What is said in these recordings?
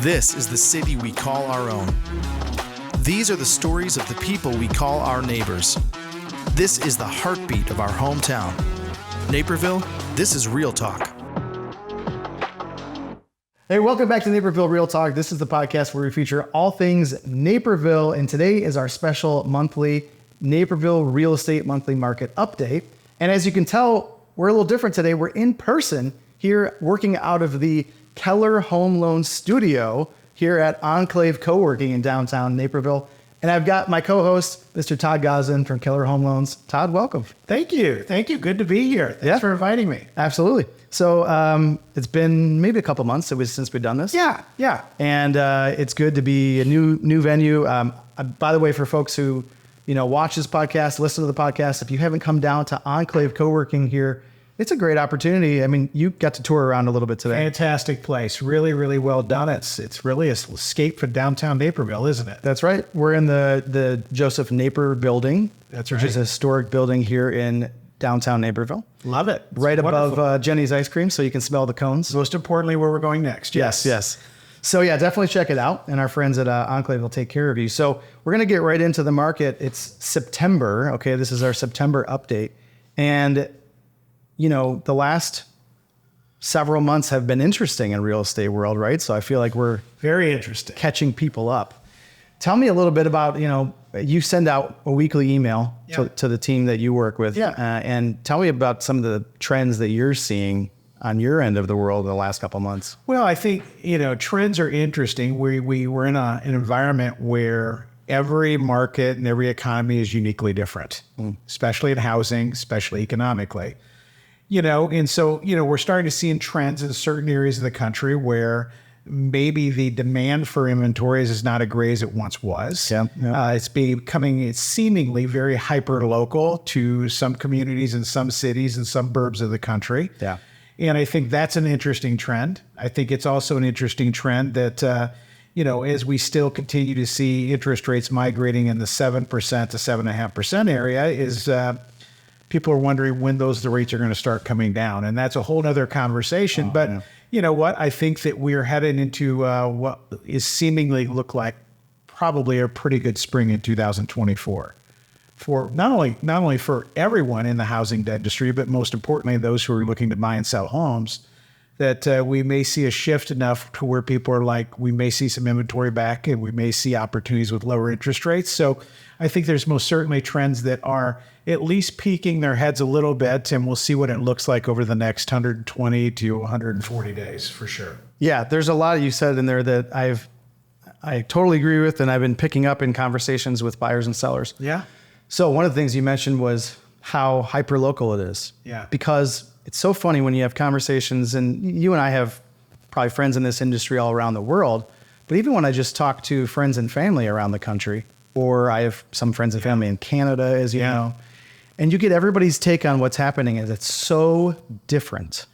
This is the city we call our own. These are the stories of the people we call our neighbors. This is the heartbeat of our hometown. Naperville, this is Real Talk. Hey, welcome back to Naperville Real Talk. This is the podcast where we feature all things Naperville, and today is our special monthly Naperville Real Estate Monthly Market Update. And as you can tell, we're a little different today. We're in person here working out of the Keller Home Loan Studio here at Enclave Co-working in downtown Naperville. And I've got my co-host, Mr. Todd Gosden from Keller Home Loans. Todd, welcome. Thank you. Good to be here. Thanks for inviting me. Absolutely. So it's been maybe a couple months since we've done this. Yeah. And it's good to be a new venue. By the way, for folks who watch this podcast, listen to the podcast, if you haven't come down to Enclave Co-working here, it's a great opportunity. I mean, you got to tour around a little bit today. Fantastic place. Really, really well done. It's really an escape from downtown Naperville, isn't it? That's right. We're in the Joseph Naper building. That's right. Which is a historic building here in downtown Naperville. Love it. It's right wonderful. above Jenny's Ice Cream, so you can smell the cones. Most importantly, where we're going next. Yes. So yeah, definitely check it out. And our friends at Enclave will take care of you. So we're going to get right into the market. It's September. Okay, this is our September update. And the last several months have been interesting in real estate world, right? So I feel like we're very interesting catching people up. Tell me a little bit about, you send out a weekly email to the team that you work with. And tell me about some of the trends that you're seeing on your end of the world in the last couple of months. Well, I think, trends are interesting. We're in an environment where every market and every economy is uniquely different, especially in housing, especially economically. And so, we're starting to see trends in certain areas of the country where maybe the demand for inventories is not as great as it once was. It's becoming seemingly very hyper local to some communities and some cities and suburbs of the country. Yeah. And I think that's an interesting trend. I think it's also an interesting trend that, as we still continue to see interest rates migrating in the 7% to 7.5% area is, people are wondering when the rates are going to start coming down. And that's a whole other conversation. You know what? I think that we're headed into what is seemingly look like probably a pretty good spring in 2024 for not only for everyone in the housing industry, but most importantly, those who are looking to buy and sell homes, that we may see a shift enough to where people are like, we may see some inventory back and we may see opportunities with lower interest rates. So I think there's most certainly trends that are at least peeking their heads a little bit, and we'll see what it looks like over the next 120 to 140 days for sure. Yeah, there's a lot you said in there that I totally agree with, and I've been picking up in conversations with buyers and sellers. Yeah. So one of the things you mentioned was how hyper-local it is. Yeah. Because it's so funny when you have conversations, and you and I have probably friends in this industry all around the world, but even when I just talk to friends and family around the country, or I have some friends and family in Canada, as you know, and you get everybody's take on what's happening, and it's so different.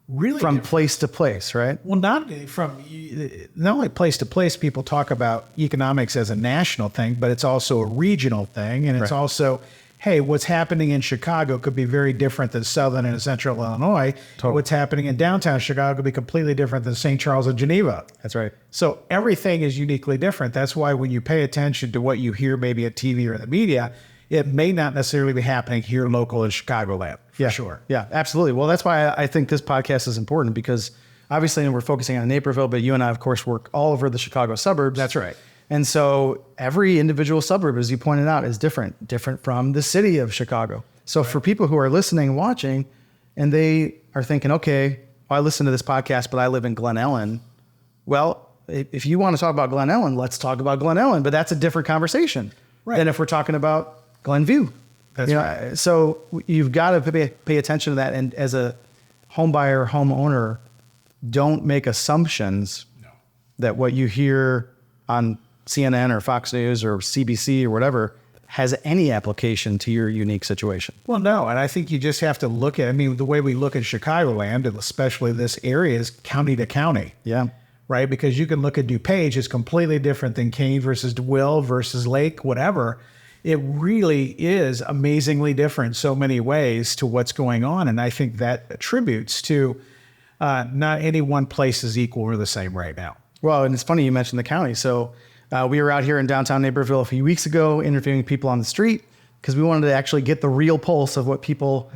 Really from different. Place to place, right? Well, not only place to place, people talk about economics as a national thing, but it's also a regional thing. And it's also, hey, what's happening in Chicago could be very different than Southern and Central Illinois. Totally. What's happening in downtown Chicago could be completely different than St. Charles and Geneva. That's right. So everything is uniquely different. That's why when you pay attention to what you hear maybe at TV or the media, it may not necessarily be happening here local in Chicagoland, for sure. Yeah, absolutely. Well, that's why I think this podcast is important, because obviously we're focusing on Naperville, but you and I, of course, work all over the Chicago suburbs. That's right. And so every individual suburb, as you pointed out, is different from the city of Chicago. So for people who are listening, watching, and they are thinking, okay, well, I listen to this podcast, but I live in Glen Ellen. Well, if you want to talk about Glen Ellen, let's talk about Glen Ellen, but that's a different conversation than if we're talking about Glenview. That's right. So you've got to pay attention to that. And as a home buyer, homeowner, don't make assumptions that what you hear on CNN or Fox News or CBC or whatever has any application to your unique situation. Well, no. And I think you just have to look at, the way we look at Chicagoland, and especially this area, is county to county. Yeah. Right? Because you can look at DuPage, it's completely different than Kane versus DeWitt versus Lake, whatever. It really is amazingly different in so many ways to what's going on. And I think that attributes to not any one place is equal or the same right now. Well, and it's funny you mentioned the county. So we were out here in downtown Naperville a few weeks ago interviewing people on the street because we wanted to actually get the real pulse of what people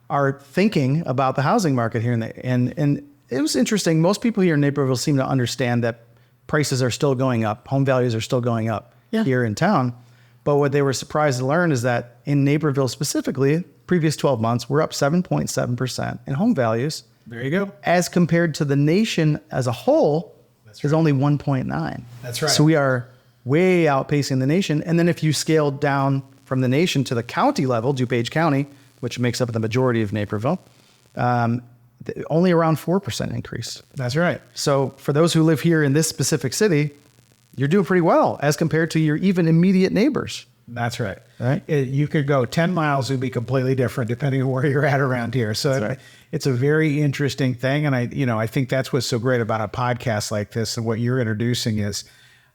are thinking about the housing market here. And it was interesting. Most people here in Naperville seem to understand that prices are still going up. Home values are still going up here in town. But what they were surprised to learn is that in Naperville specifically, previous 12 months, we're up 7.7% in home values. There you go. As compared to the nation as a whole, is only 1.9. That's right. So we are way outpacing the nation. And then if you scale down from the nation to the county level, DuPage County, which makes up the majority of Naperville, only around 4% increase. That's right. So for those who live here in this specific city, you're doing pretty well as compared to your even immediate neighbors. That's right. Right. You could go 10 miles and be completely different depending on where you're at around here. So it's a very interesting thing. And I think that's what's so great about a podcast like this. And what you're introducing is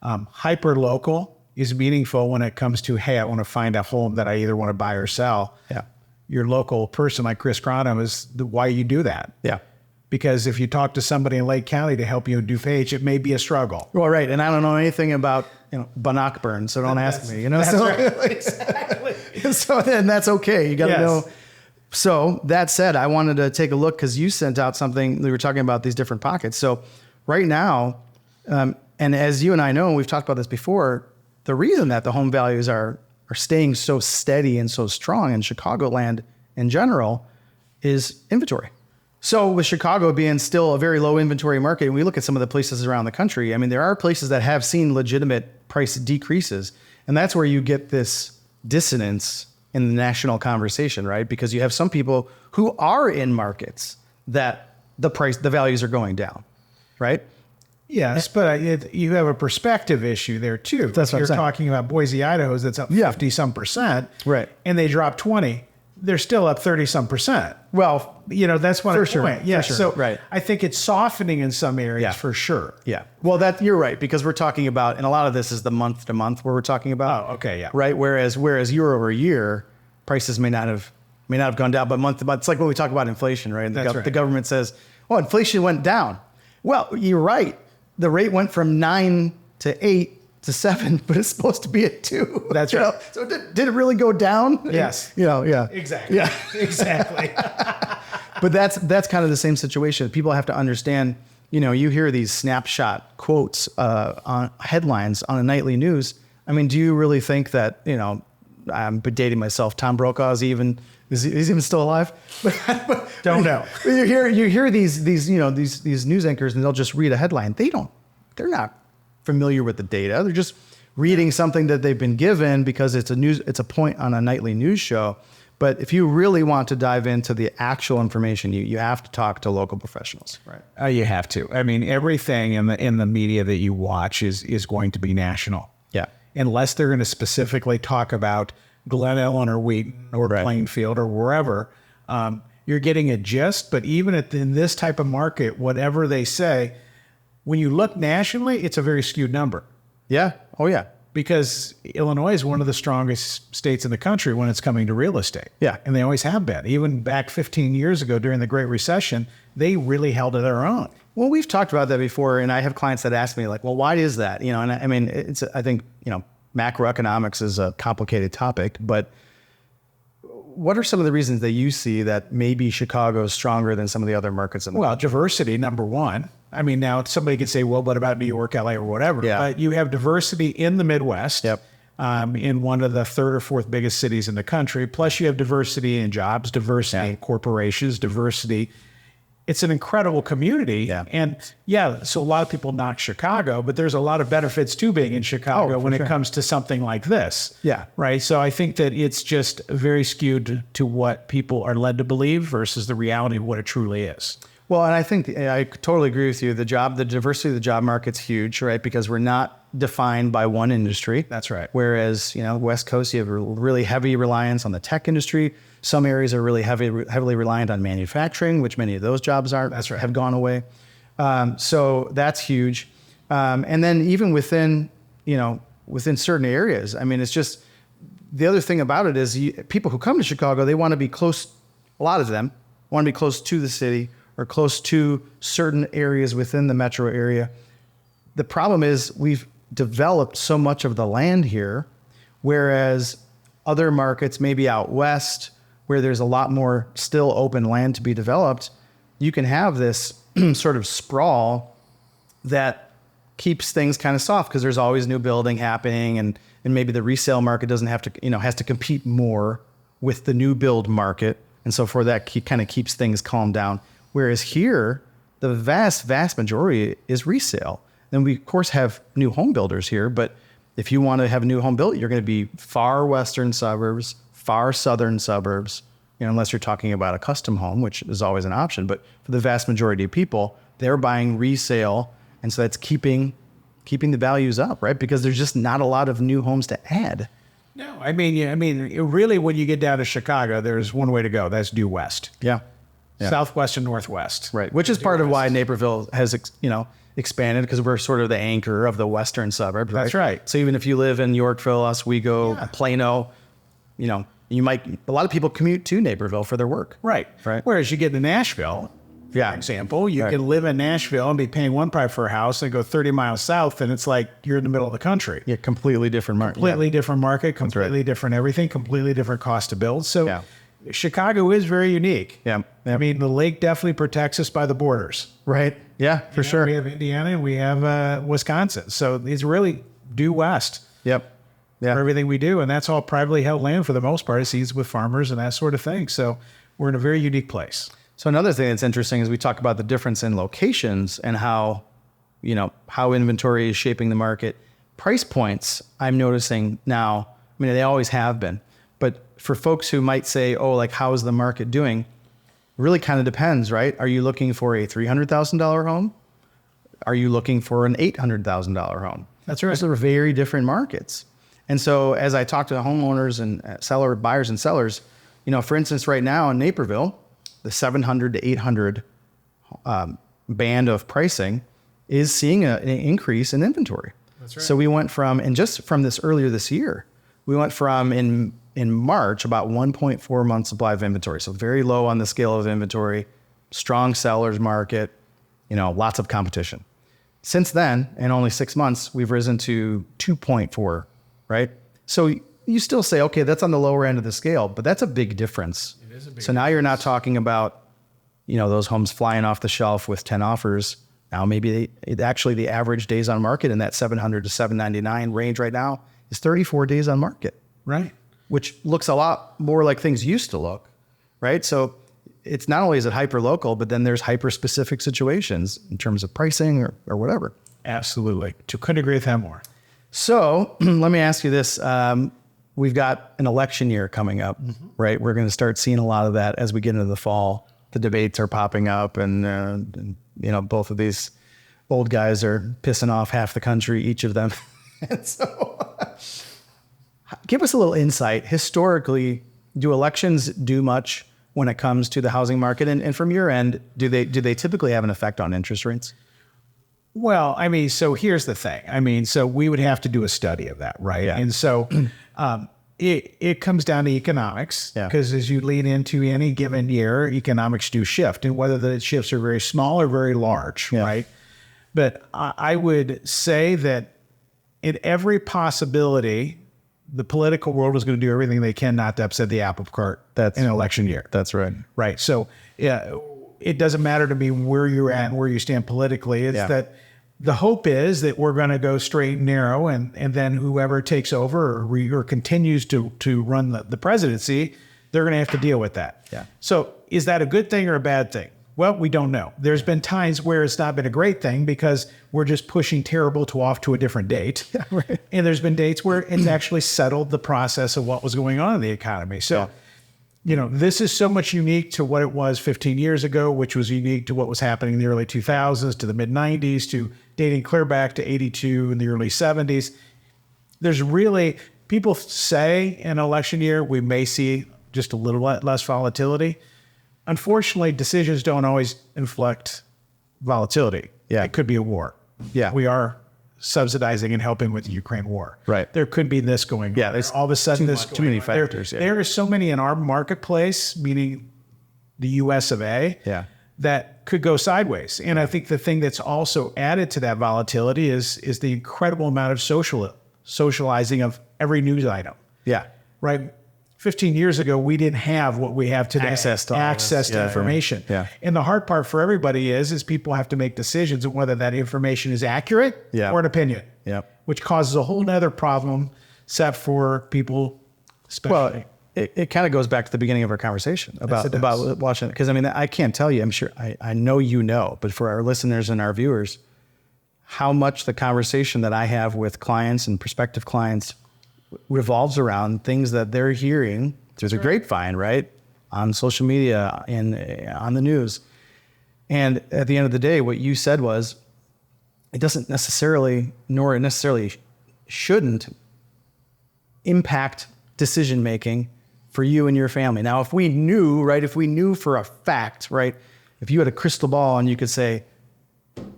hyper local is meaningful when it comes to, hey, I want to find a home that I either want to buy or sell. Yeah. Your local person like Chris Grano is why you do that. Yeah. Because if you talk to somebody in Lake County to help you in DuPage, it may be a struggle. Well, right. And I don't know anything about, Bannockburn, so don't ask me, That's so, right. Exactly. So then that's okay. You got to Yes. know. So that said, I wanted to take a look because you sent out something. We were talking about these different pockets. So right now, and as you and I know, we've talked about this before, the reason that the home values are staying so steady and so strong in Chicagoland in general is inventory. So with Chicago being still a very low inventory market, and we look at some of the places around the country, I mean, there are places that have seen legitimate price decreases. And that's where you get this dissonance in the national conversation, right? Because you have some people who are in markets that the values are going down, right? Yes, but you have a perspective issue there too. That's what I'm You're saying. talking about Boise, Idaho, that's up 50 some percent. Right. And they drop 20. They're still up 30 some percent. Well, that's what I'm saying. Yeah. For sure. So Right. I think it's softening in some areas for sure. Yeah. Well, you're right, because we're talking about, and a lot of this is the month to month where we're talking about. Oh, okay. Yeah. Right. Whereas year over year, prices may not have gone down, but month to month, it's like when we talk about inflation, right? And That's right. The government says, well, inflation went down. Well, you're right. The rate went from 9 to 8 to 7, but it's supposed to be at 2. That's right. So did it really go down? Yes. Yeah. Exactly. Yeah. Exactly. But that's kind of the same situation. People have to understand, you hear these snapshot quotes on headlines on a nightly news. I mean, do you really think that, I'm dating myself, Tom Brokaw is he's even still alive? Don't know. You hear these news anchors and they'll just read a headline. They're not familiar with the data. They're just reading something that they've been given because it's a point on a nightly news show. But if you really want to dive into the actual information, you have to talk to local professionals. Right. You have to. I mean, everything in the media that you watch is going to be national. Yeah. Unless they're going to specifically talk about Glen Ellen or Wheaton or Plainfield or wherever, you're getting a gist. But even in this type of market, whatever they say, when you look nationally, it's a very skewed number. Yeah. Oh, yeah. Because Illinois is one of the strongest states in the country when it's coming to real estate. Yeah. And they always have been. Even back 15 years ago during the Great Recession, they really held their own. Well, we've talked about that before, and I have clients that ask me, like, well, why is that? And I mean, I think, macroeconomics is a complicated topic, but what are some of the reasons that you see that maybe Chicago is stronger than some of the other markets? Well, diversity, number one. I mean, now somebody could say, well, what about New York, LA, or whatever? Yeah. But you have diversity in the Midwest, in one of the third or fourth biggest cities in the country. Plus you have diversity in jobs, diversity in corporations, diversity. It's an incredible community. Yeah. And so a lot of people knock Chicago, but there's a lot of benefits to being in Chicago when it comes to something like this. Yeah. Right. So I think that it's just very skewed to what people are led to believe versus the reality of what it truly is. Well, and I think I totally agree with you. The diversity of the job market's huge, right? Because we're not defined by one industry. That's right. Whereas, West Coast, you have a really heavy reliance on the tech industry. Some areas are really heavily reliant on manufacturing, which many of those jobs have gone away. So that's huge. And then even within certain areas, I mean, it's just, the other thing about it is people who come to Chicago, they want to be close, a lot of them want to be close to the city or close to certain areas within the metro area. the problem is we've developed so much of the land here, whereas other markets, maybe out west, where there's a lot more still open land to be developed, you can have this sort of sprawl that keeps things kind of soft because there's always new building happening, and maybe the resale market doesn't have to, has to compete more with the new build market. And so for that, kind of keeps things calmed down. Whereas here, the vast majority is resale. Then we, of course, have new home builders here, but if you want to have a new home built, you're going to be far western suburbs, far southern suburbs, unless you're talking about a custom home, which is always an option. But for the vast majority of people, they're buying resale. And so that's keeping the values up, right? Because there's just not a lot of new homes to add. No, I mean, really, when you get down to Chicago, there's one way to go. That's due west. Yeah. Southwest and northwest. Right. Which is part of why Naperville has, expanded, because we're sort of the anchor of the western suburbs. Right? That's right. So even if you live in Yorkville, Oswego, Plano, a lot of people commute to Naperville for their work. Right. Whereas you get to Nashville, for example, you can live in Nashville and be paying one price for a house and go 30 miles south, and it's like you're in the middle of the country. Yeah, completely different market. Different market, completely different everything, completely different cost to build. So Chicago is very unique. Yeah. I mean, the lake definitely protects us by the borders. Right. Yeah, for sure. We have Indiana and we have Wisconsin. So it's really due west. Yep. Yeah. For everything we do. And that's all privately held land for the most part. It's seeds with farmers and that sort of thing. So we're in a very unique place. So another thing that's interesting is we talk about the difference in locations and how inventory is shaping the market. Price points, I'm noticing now, they always have been. But for folks who might say, how is the market doing? Really kind of depends, right? Are you looking for a $300,000 home? Are you looking for an $800,000 home? That's right. Those are very different markets. And so as I talk to homeowners and buyers and sellers, for instance, right now in Naperville, the 700 to 800 band of pricing is seeing an increase in inventory. That's right. So we went from, and just from this earlier this year, we went from in March, about 1.4 months supply of inventory. So very low on the scale of inventory, strong sellers market, lots of competition. Since then, in only 6 months, we've risen to 2.4, right? So you still say, okay, that's on the lower end of the scale, but that's a big difference. It is a big So now you're not talking about, those homes flying off the shelf with 10 offers. Now maybe the average days on market in that 700 to 799 range right now is 34 days on market. Right. Which looks a lot more like things used to look, right? So it's not only is it hyper local, but then there's hyper specific situations in terms of pricing or whatever. Absolutely. Couldn't agree with that more. So let me ask you this. We've got an election year coming up, right? We're going to start seeing a lot of that as we get into the fall. The debates are popping up and both of these old guys are pissing off half the country, each of them. And so give us a little insight. Historically, do elections do much when it comes to the housing market? And from your end, do they typically have an effect on interest rates? Well, so here's the thing. So we would have to do a study of that, right? Yeah. And so it comes down to economics, because as you lead into any given year, economics do shift, and whether the shifts are very small or very large, right? But I would say that in every possibility, the political world is going to do everything they can not to upset the apple cart in an election year. That's right. Right. So it doesn't matter to me where you're at and where you stand politically. It's that the hope is that we're going to go straight and narrow, and then whoever takes over or continues to run the presidency, they're going to have to deal with that. Yeah. So is that a good thing or a bad thing? Well, we don't know. There's been times where it's not been a great thing because we're just pushing terrible off to a different date. Yeah, right. And there's been dates where it's actually settled the process of what was going on in the economy. So, this is so much unique to what it was 15 years ago, which was unique to what was happening in the early 2000s, to the mid 90s, to dating clear back to 82 in the early 70s. There's really, people say in an election year, we may see just a little less volatility. Unfortunately, decisions don't always inflect volatility. Yeah. It could be a war. Yeah. We are subsidizing and helping with the Ukraine war. Right. There could be this going on. Yeah, there's all of a sudden too many factors. There are so many in our marketplace, meaning the US of A, that could go sideways. And I think the thing that's also added to that volatility is the incredible amount of socializing of every news item. Yeah. Right. 15 years ago, we didn't have what we have today. Access to information. Yeah. And the hard part for everybody is people have to make decisions on whether that information is accurate or an opinion. Yeah. Which causes a whole nother problem set for people, especially. Well, it kind of goes back to the beginning of our conversation about watching it. Because I mean, I can't tell you, I'm sure, I know you know, but for our listeners and our viewers, how much the conversation that I have with clients and prospective clients revolves around things that they're hearing through the grapevine, right? On social media and on the news. And at the end of the day, what you said was, it doesn't necessarily, nor it necessarily shouldn't impact decision-making for you and your family. Now, if we knew, right, if we knew for a fact, right, if you had a crystal ball and you could say,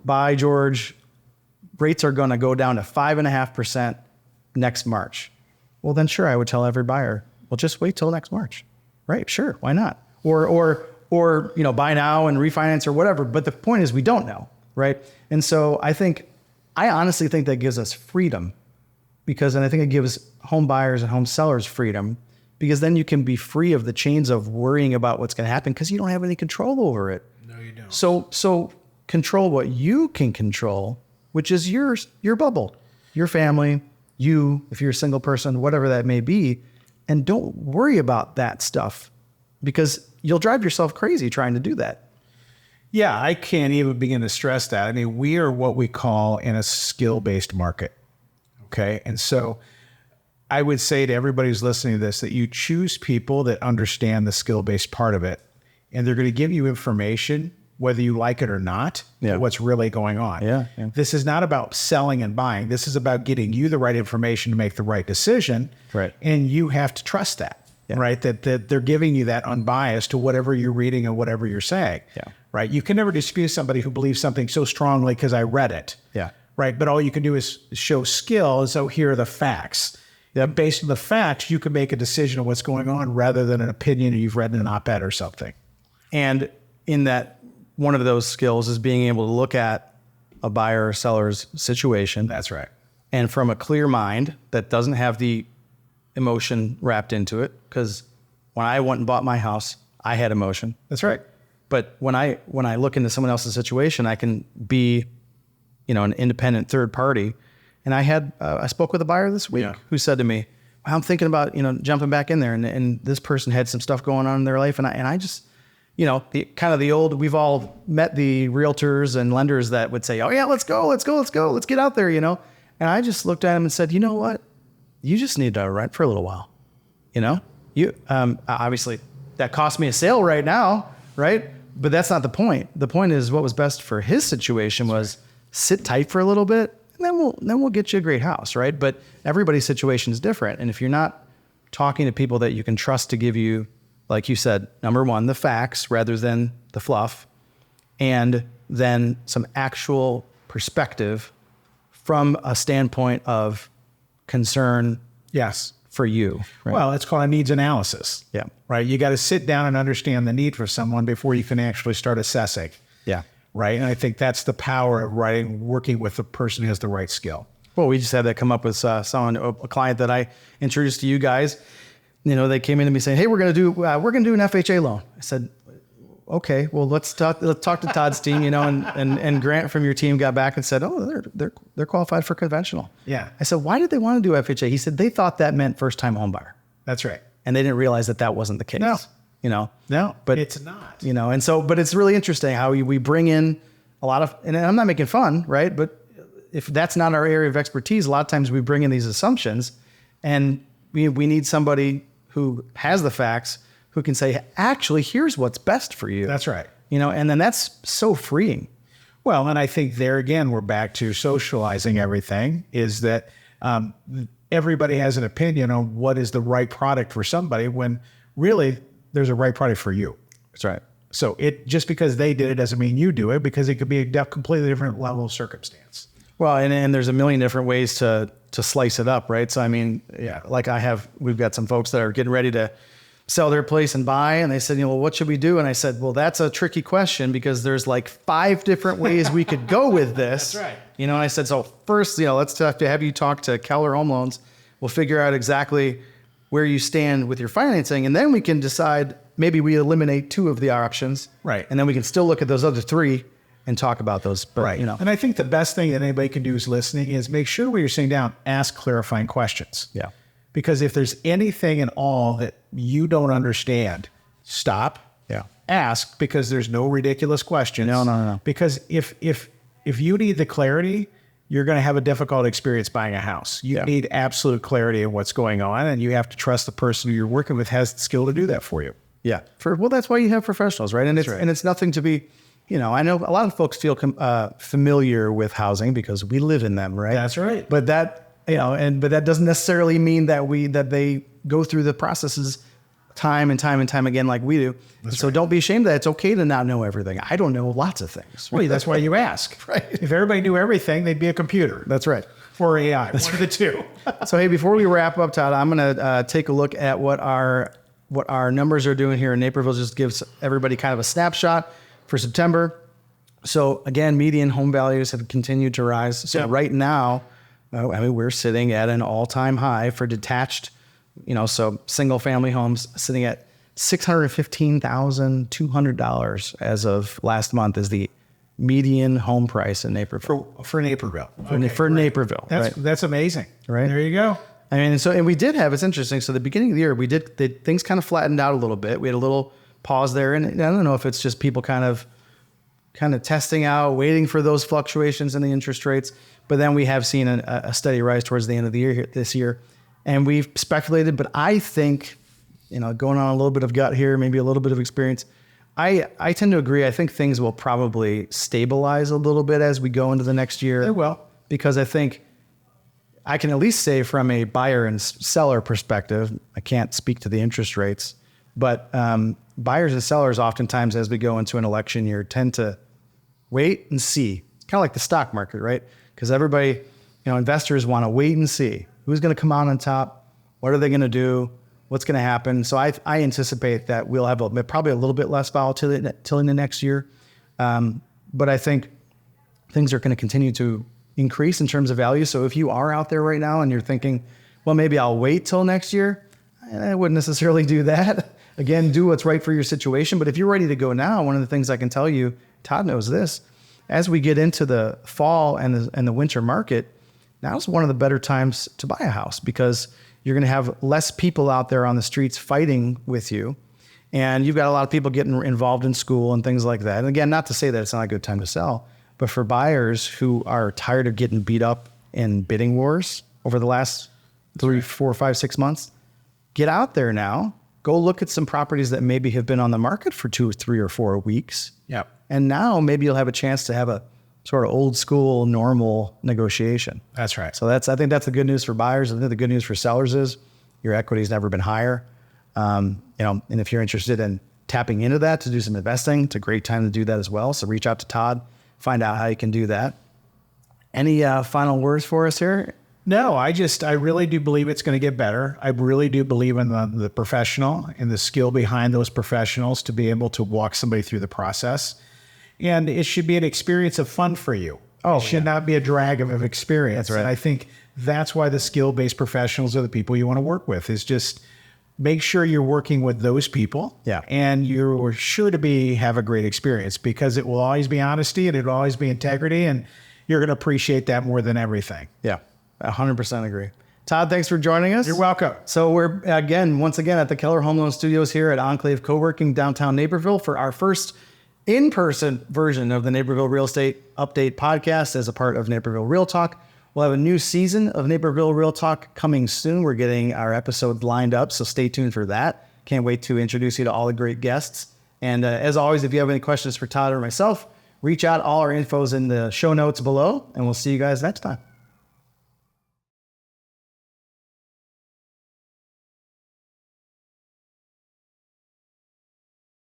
by George, rates are going to go down to 5.5% next March. Well, then sure, I would tell every buyer, well, just wait till next March. Right, sure, why not? Or buy now and refinance or whatever. But the point is we don't know, right? And so I honestly think that gives us freedom and I think it gives home buyers and home sellers freedom, because then you can be free of the chains of worrying about what's going to happen because you don't have any control over it. No, you don't. So control what you can control, which is your bubble, your family, you, if you're a single person, whatever that may be, and don't worry about that stuff because you'll drive yourself crazy trying to do that. Yeah, I can't even begin to stress that. I mean, we are what we call in a skill-based market. Okay. And so I would say to everybody who's listening to this that you choose people that understand the skill-based part of it, and they're going to give you information, whether you like it or not, what's really going on. Yeah. This is not about selling and buying. This is about getting you the right information to make the right decision. Right. And you have to trust that, right? That they're giving you that unbiased to whatever you're reading and whatever you're saying. Yeah. Right. You can never dispute somebody who believes something so strongly because I read it. Yeah. Right. But all you can do is show skill. And so here are the facts. That based on the facts, you can make a decision on what's going on rather than an opinion you've read in an op-ed or something. And in that, one of those skills is being able to look at a buyer or seller's situation. That's right. And from a clear mind that doesn't have the emotion wrapped into it. Because when I went and bought my house, I had emotion. That's right. But when I look into someone else's situation, I can be, an independent third party. And I spoke with a buyer this week who said to me, well, I'm thinking about, jumping back in there. And this person had some stuff going on in their life. And I just, we've all met the realtors and lenders that would say, oh yeah, let's go. Let's get out there, And I just looked at him and said, you know what? You just need to rent for a little while. You, obviously that cost me a sale right now. Right. But that's not the point. The point is what was best for his situation was sit tight for a little bit. And then we'll get you a great house, right? But everybody's situation is different. And if you're not talking to people that you can trust to give you, like you said, number one, the facts rather than the fluff, and then some actual perspective from a standpoint of concern for you. Right? Well, it's called a needs analysis. Yeah. Right. You got to sit down and understand the need for someone before you can actually start assessing. Yeah. Right. And I think that's the power of working with a person who has the right skill. Well, we just had that come up with a client that I introduced to you guys. They came in to me saying, hey, we're going to do an FHA loan. I said, okay, well, let's talk to Todd's team, and Grant from your team got back and said, oh, they're qualified for conventional. Yeah. I said, why did they want to do FHA? He said, they thought that meant first time home buyer. That's right. And they didn't realize that wasn't the case. No, but it's not. And so, but it's really interesting how we bring in a lot of, and I'm not making fun, right? But if that's not our area of expertise, a lot of times we bring in these assumptions, and we need somebody who has the facts, who can say, actually, here's what's best for you. That's right. And then that's so freeing. Well, and I think there again, we're back to socializing everything, is that everybody has an opinion on what is the right product for somebody when really there's a right product for you. That's right. So just because they did it doesn't mean you do it, because it could be a completely different level of circumstance. Well, and there's a million different ways to slice it up, right? So, I mean, like we've got some folks that are getting ready to sell their place and buy. And they said, well, what should we do? And I said, well, that's a tricky question because there's like 5 different ways we could go with this. That's right. And I said, so first, let's have you talk to Keller Home Loans. We'll figure out exactly where you stand with your financing. And then we can decide, maybe we eliminate 2 of the options. Right. And then we can still look at those other 3 and talk about those. But, Right. And I think the best thing that anybody can do is listening is make sure when you're sitting down, ask clarifying questions. Yeah. Because if there's anything at all that you don't understand, stop. Yeah. Ask, because there's no ridiculous questions. No. Because if you need the clarity, you're going to have a difficult experience buying a house. You need absolute clarity in what's going on, and you have to trust the person who you're working with has the skill to do that for you. Yeah. Well, that's why you have professionals, right? And it's nothing to be, I know a lot of folks feel familiar with housing because we live in them, right? That's right. But that, but that doesn't necessarily mean that they go through the processes time and time again like we do. So don't be ashamed of that. It's okay to not know everything. I don't know lots of things. Well, that's why you ask. Right. If everybody knew everything, they'd be a computer. That's right. Or AI. One of the 2. So, hey, before we wrap up, Todd, I'm going to take a look at what our numbers are doing here in Naperville. Just gives everybody kind of a snapshot for September. So again, median home values have continued to rise. So right now, we're sitting at an all-time high for detached, so single-family homes sitting at $615,200 as of last month is the median home price in Naperville. For Naperville. For Naperville. That's amazing. Right. There you go. And we did have, it's interesting. So the beginning of the year, things kind of flattened out a little bit. We had a little pause there. And I don't know if it's just people kind of testing out, waiting for those fluctuations in the interest rates. But then we have seen a steady rise towards the end of the year this year. And we've speculated, but I think, going on a little bit of gut here, maybe a little bit of experience, I tend to agree. I think things will probably stabilize a little bit as we go into the next year. They will. Because I think I can at least say from a buyer and seller perspective, I can't speak to the interest rates, but buyers and sellers oftentimes as we go into an election year tend to wait and see. It's kind of like the stock market, right? Because everybody, investors want to wait and see who's going to come out on top. What are they going to do? What's going to happen? So I anticipate that we'll have probably a little bit less volatility till in the next year. But I think things are going to continue to increase in terms of value. So if you are out there right now and you're thinking, well, maybe I'll wait till next year, I wouldn't necessarily do that. Again, do what's right for your situation. But if you're ready to go now, one of the things I can tell you, Todd knows this, as we get into the fall and the winter market, now's one of the better times to buy a house because you're going to have less people out there on the streets fighting with you. And you've got a lot of people getting involved in school and things like that. And again, not to say that it's not a good time to sell, but for buyers who are tired of getting beat up in bidding wars over the last 3, 4, 5, 6 months, get out there now. Go look at some properties that maybe have been on the market for 2 or 3 or 4 weeks. Yep. And now maybe you'll have a chance to have a sort of old school, normal negotiation. That's right. So I think that's the good news for buyers. I think the good news for sellers is your equity's never been higher. And if you're interested in tapping into that to do some investing, it's a great time to do that as well. So reach out to Todd, find out how you can do that. Any final words for us here? No, I really do believe it's going to get better. I really do believe in the professional and the skill behind those professionals to be able to walk somebody through the process. And it should be an experience of fun for you. It should not be a drag of experience. That's right. And I think that's why the skill-based professionals are the people you want to work with, is just make sure you're working with those people. Yeah. And you're sure to have a great experience, because it will always be honesty and it'll always be integrity. And you're going to appreciate that more than everything. Yeah, 100% agree. Todd, thanks for joining us. You're welcome. So we're, once again, at the Keller Home Loan Studios here at Enclave Coworking, downtown Naperville, for our first in-person version of the Naperville Real Estate Update podcast as a part of Naperville Real Talk. We'll have a new season of Naperville Real Talk coming soon. We're getting our episodes lined up, so stay tuned for that. Can't wait to introduce you to all the great guests. And as always, if you have any questions for Todd or myself, reach out. All our info's in the show notes below, and we'll see you guys next time.